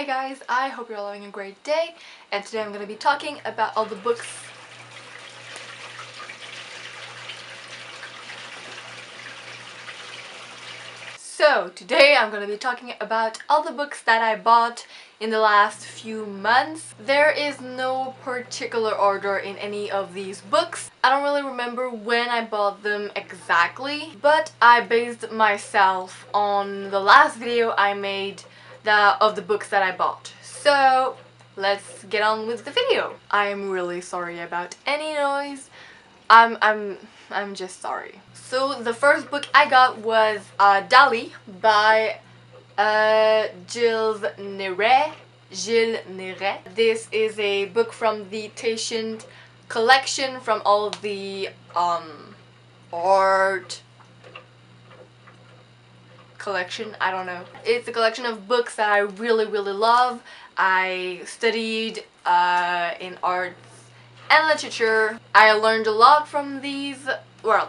Hey guys, I hope you're all having a great day, and today I'm going to be talking about all the books today I'm going to be talking about all the books that I bought in the last few months. There is no particular order in any of these books. I don't really remember when I bought them exactly, but I based myself on the last video I made of the books that I bought. So let's get on with the video. I'm really sorry about any noise. I'm just sorry. So the first book I got was Dali by Gilles Néret. This is a book from the Tatian collection from all of the art collection, I don't know. It's a collection of books that I really love. I studied in arts and literature. I learned a lot from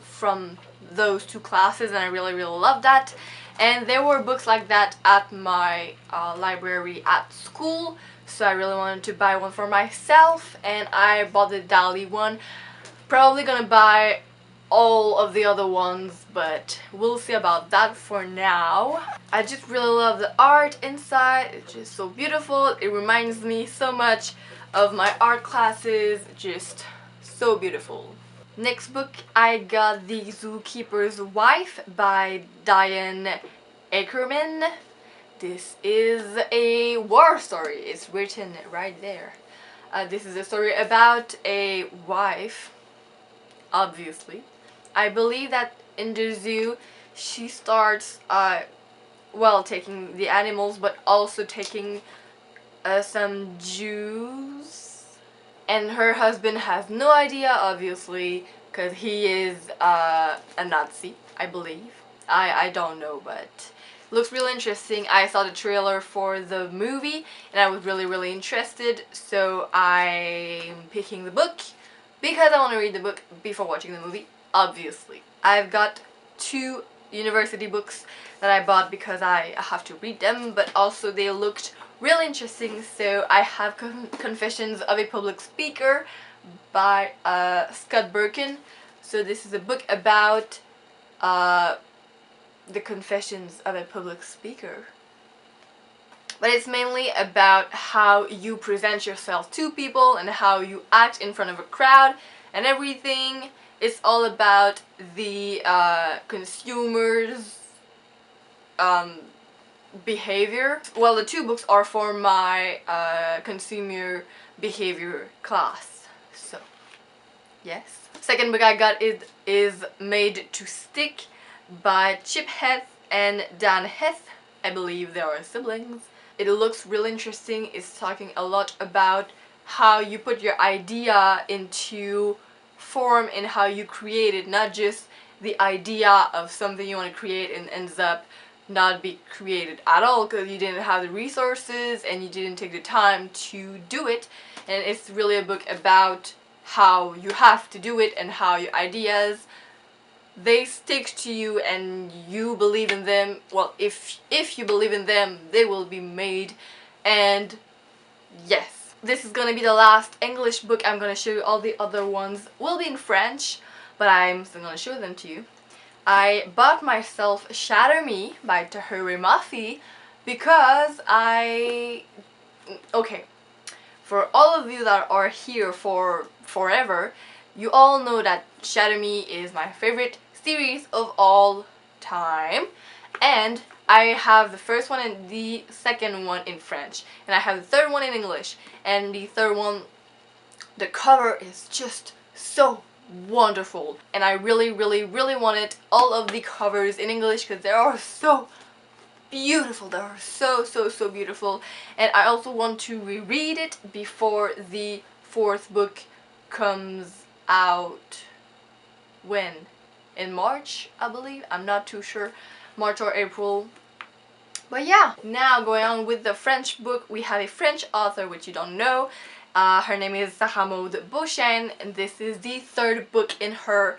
from those two classes, and I really love that. And there were books like that at my library at school, so I really wanted to buy one for myself, and I bought the Dali one. Probably gonna buy all of the other ones, but we'll see about that for now. I just really love the art inside. It's just so beautiful. It reminds me so much of my art classes. Just so beautiful. Next book, I got The Zookeeper's Wife by Diane Ackerman. This is a war story. It's written right there. This is a story about a wife, obviously. I believe that in the zoo she starts taking the animals, but also taking some Jews, and her husband has no idea, obviously, because he is a Nazi, I believe. I don't know, but it looks really interesting. I saw the trailer for the movie and I was really interested, so I'm picking the book because I want to read the book before watching the movie, obviously. I've got two university books that I bought because I have to read them, but also they looked really interesting. So I have Confessions of a Public Speaker by Scott Birkin. So this is a book about the confessions of a public speaker. But it's mainly about how you present yourself to people and how you act in front of a crowd and everything. It's all about the consumers' behavior. Well, the two books are for my consumer behavior class. So, yes. Second book I got is Made to Stick by Chip Heth and Dan Heth. I believe they are siblings. It looks really interesting. It's talking a lot about how you put your idea into form and how you create it, not just the idea of something you want to create and ends up not be created at all because you didn't have the resources and you didn't take the time to do it. And it's really a book about how you have to do it and how your ideas, they stick to you and you believe in them. Well, if you believe in them, they will be made. And yes, this is gonna be the last English book I'm gonna show you. All the other ones will be in French, but I'm still gonna show them to you. I bought myself Shatter Me by Tahiri Mafi because okay, for all of you that are here for forever, you all know that Shatter Me is my favorite series of all time, and I have the first one and the second one in French, and I have the third one in English. And the third one, the cover is just so wonderful, and I really wanted all of the covers in English because they are so beautiful. They are so beautiful, and I also want to reread it before the fourth book comes out. When? In March, I believe. I'm not too sure. March or April. But yeah, now going on with the French book, we have a French author which you don't know. Her name is Sarah Maud Beauchesne, and this is the third book in her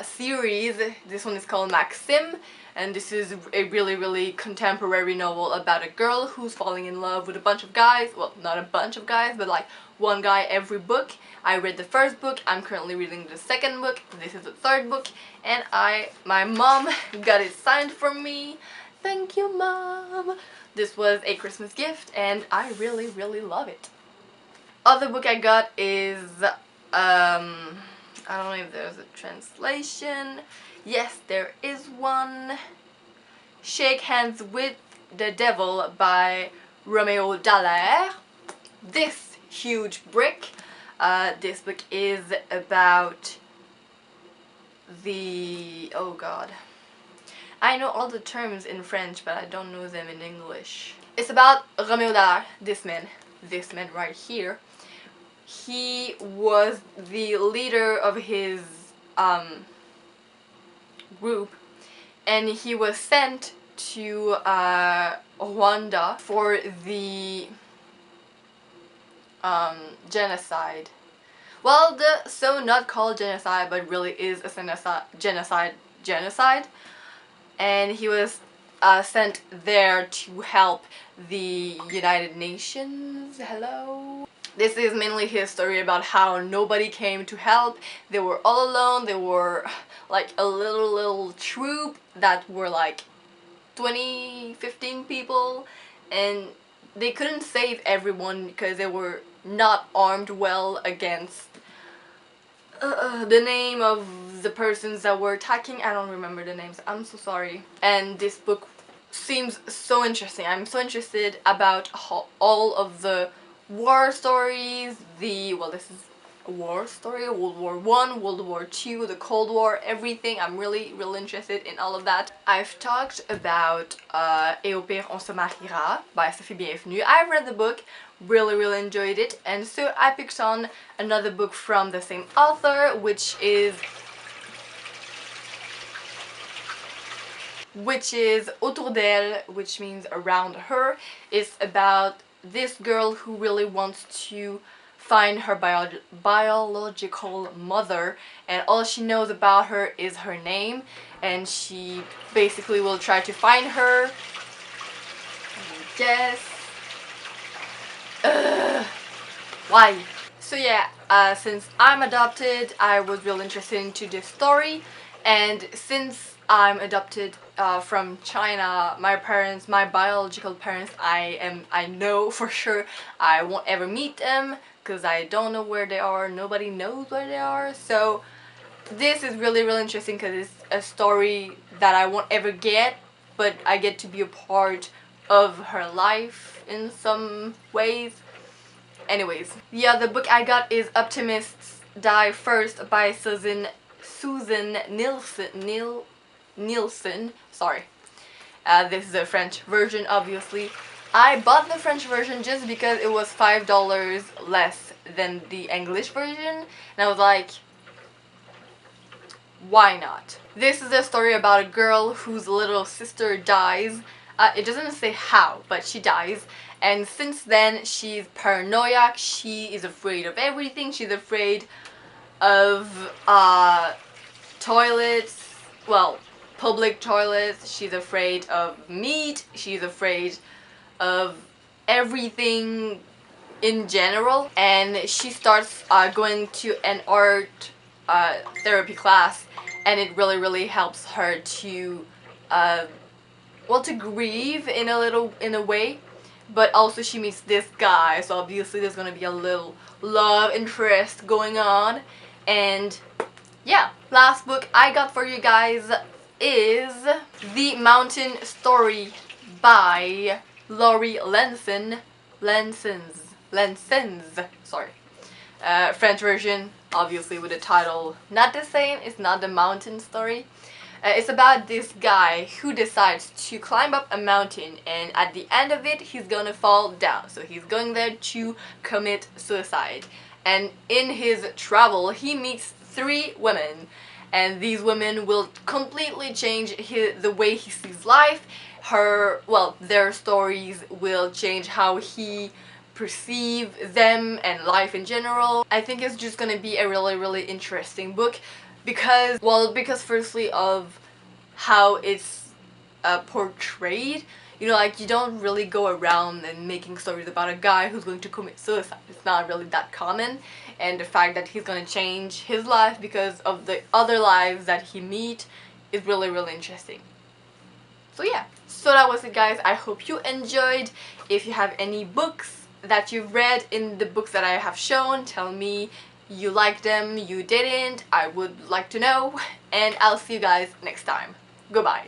series. This one is called Maxim, and this is a really contemporary novel about a girl who's falling in love with a bunch of guys. Well, not a bunch of guys, but like one guy every book. I read the first book, I'm currently reading the second book, this is the third book, and my mom got it signed for me. Thank you, Mom! This was a Christmas gift, and I really love it. Other book I got is, I don't know if there's a translation. Yes, there is one. Shake Hands with the Devil by Romeo Dallaire. This huge brick. This book is about the... oh god. I know all the terms in French, but I don't know them in English. It's about Romeo Dallaire, this man right here. He was the leader of his group, and he was sent to Rwanda for the genocide. Well, the so not called genocide, but really is a genocide. And he was sent there to help the United Nations. Hello? This is mainly his story about how nobody came to help. They were all alone. They were like a little troop that were like 15 people, and they couldn't save everyone because they were not armed well against the name of the persons that were attacking. I don't remember the names, I'm so sorry. And this book seems so interesting. I'm so interested about all of the war stories, well, this is a war story, World War I, World War II, the Cold War, everything. I'm really interested in all of that. I've talked about Et au pire on se mariera by Sophie Bienvenue. I've read the book, really enjoyed it, and so I picked on another book from the same author, which is Autour d'elle, which means around her. It's about this girl who really wants to find her biological mother, and all she knows about her is her name, and she basically will try to find her. Yes. Why? So yeah, since I'm adopted, I was real interested into this story, and since I'm adopted from China, my biological parents, I know for sure I won't ever meet them because I don't know where they are. Nobody knows where they are. So this is really interesting because it's a story that I won't ever get, but I get to be a part of her life in some ways. Anyways, the other book I got is Optimists Die First by Susan Nielsen. Sorry. This is a French version, obviously. I bought the French version just because it was $5 less than the English version, and I was like, why not? This is a story about a girl whose little sister dies. It doesn't say how, but she dies, and since then she's paranoid. She is afraid of everything. She's afraid of toilets, well, public toilets. She's afraid of meat. She's afraid of everything in general, and she starts going to an art therapy class, and it really helps her to well, to grieve in a way, but also she meets this guy, so obviously there's gonna be a little love interest going on. And yeah, last book I got for you guys is The Mountain Story by Laurie Lensens, sorry. French version, obviously with the title not the same. It's not The Mountain Story. It's about this guy who decides to climb up a mountain, and at the end of it he's gonna fall down, so he's going there to commit suicide. And in his travel he meets 3 women, and these women will completely change the way he sees life. Their stories will change how he perceives them and life in general. I think it's just gonna be a really interesting book. because, well, because firstly of how it's portrayed. You know, like, you don't really go around and making stories about a guy who's going to commit suicide. It's not really that common. And the fact that he's gonna change his life because of the other lives that he meet is really, really interesting. So yeah, so that was it, guys. I hope you enjoyed. If you have any books that you've read in the books that I have shown, tell me you liked them, you didn't. I would like to know. And I'll see you guys next time. Goodbye.